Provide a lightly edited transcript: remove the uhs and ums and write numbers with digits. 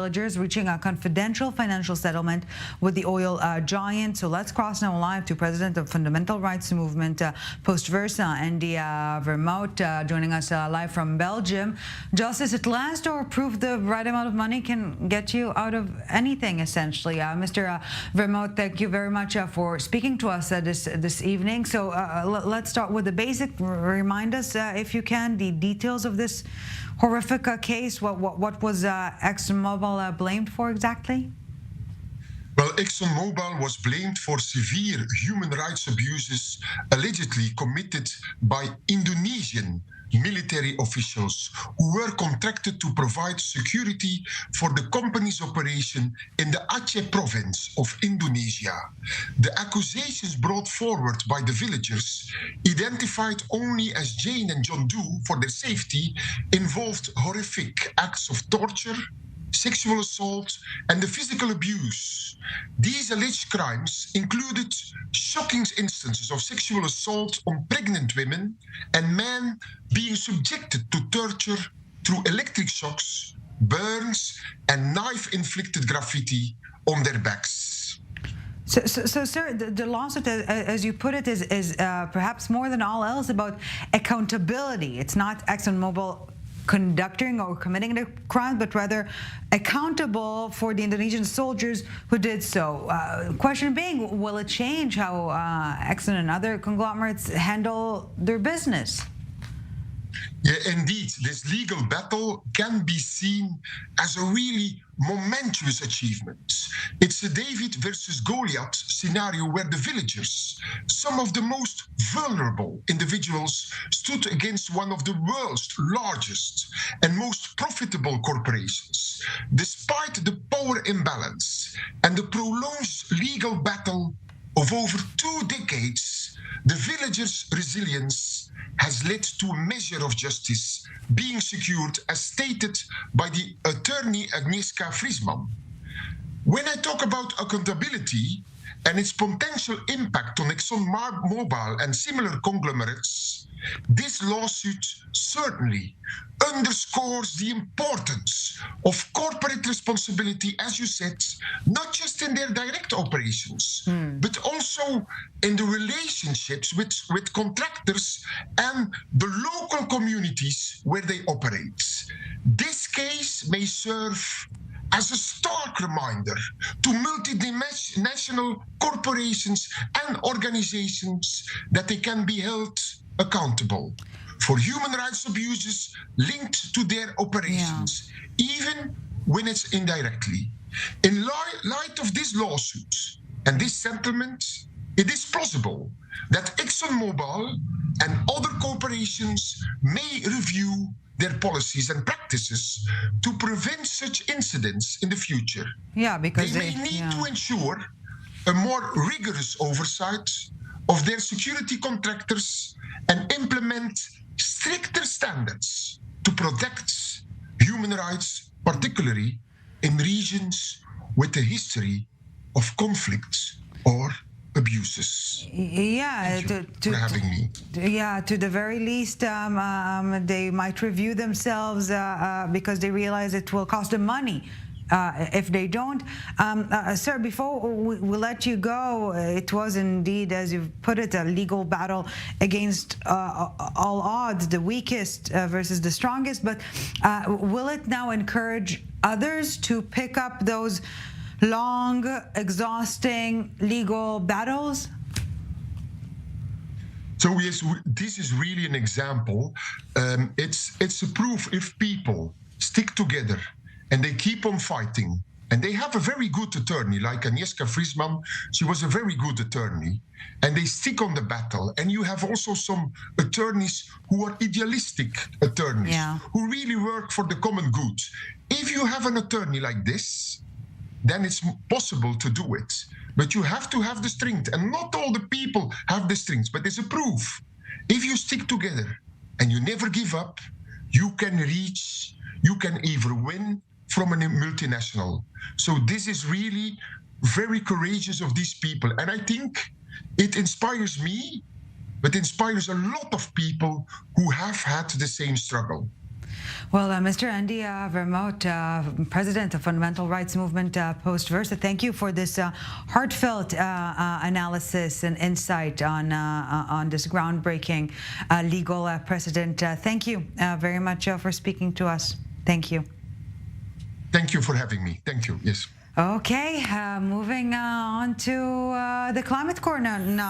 Villagers reaching a confidential financial settlement with the oil giant. So let's cross now live to President of Fundamental Rights Movement, Post-Versa, Andy Vermaut, joining us live from Belgium. Justice at last, or proof the right amount of money can get you out of anything, essentially. Mr. Vermaut, thank you very much for speaking to us this evening. So let's start with the basic. Remind us, if you can, the details of this horrific case. What was ExxonMobil blamed for exactly? Well, ExxonMobil was blamed for severe human rights abuses allegedly committed by Indonesian military officials who were contracted to provide security for the company's operation in the Aceh province of Indonesia. The accusations brought forward by the villagers, identified only as Jane and John Doe for their safety, involved horrific acts of torture, sexual assault, and the physical abuse. These alleged crimes included shocking instances of sexual assault on pregnant women and men being subjected to torture through electric shocks, burns, and knife-inflicted graffiti on their backs. So sir, the lawsuit, as you put it, is perhaps more than all else about accountability. It's not ExxonMobil conducting or committing the crime, but rather accountable for the Indonesian soldiers who did so. Question being, will it change how Exxon and other conglomerates handle their business? Yeah, indeed, this legal battle can be seen as a really momentous achievement. It's a David versus Goliath scenario where the villagers, some of the most vulnerable individuals, stood against one of the world's largest and most profitable corporations. Despite the power imbalance and the prolonged legal battle of over 2 decades, the villagers' resilience has led to a measure of justice being secured, as stated by the attorney Agnieszka Friesman. When I talk about accountability and its potential impact on ExxonMobil and similar conglomerates, this lawsuit certainly underscores the importance of corporate responsibility, as you said, not just in their direct operations, but also in the relationships with contractors and the local communities where they operate. This case may serve as a stark reminder to multinational corporations and organizations that they can be held accountable for human rights abuses linked to their operations, even when it's indirectly. In light of this lawsuit and this settlement, it is plausible that ExxonMobil and other corporations may review their policies and practices to prevent such incidents in the future. Yeah, because they may need to ensure a more rigorous oversight of their security contractors and implement stricter standards to protect human rights, particularly in regions with a history of conflict or abuses. Yeah, for having me. Yeah, to the very least, they might review themselves because they realize it will cost them money. If they don't. Sir, before we let you go, it was indeed, as you've put it, a legal battle against all odds, the weakest versus the strongest. But will it now encourage others to pick up those long, exhausting legal battles? So yes, this is really an example. It's a proof if people stick together and they keep on fighting, and they have a very good attorney, like Agnieszka Friesman. She was a very good attorney, and they stick on the battle. And you have also some attorneys who are idealistic attorneys, who really work for the common good. If you have an attorney like this, then it's possible to do it. But you have to have the strength, and not all the people have the strength, but it's a proof. If you stick together and you never give up, you can even win from a multinational. So this is really very courageous of these people. And I think it inspires me, but inspires a lot of people who have had the same struggle. Well, Mr. Andy Vermaut, president of Fundamental Rights Movement post-Versa, thank you for this heartfelt analysis and insight on this groundbreaking legal precedent. Thank you very much for speaking to us. Thank you. Thank you for having me. Thank you. Yes. Okay, moving on to the climate corner now.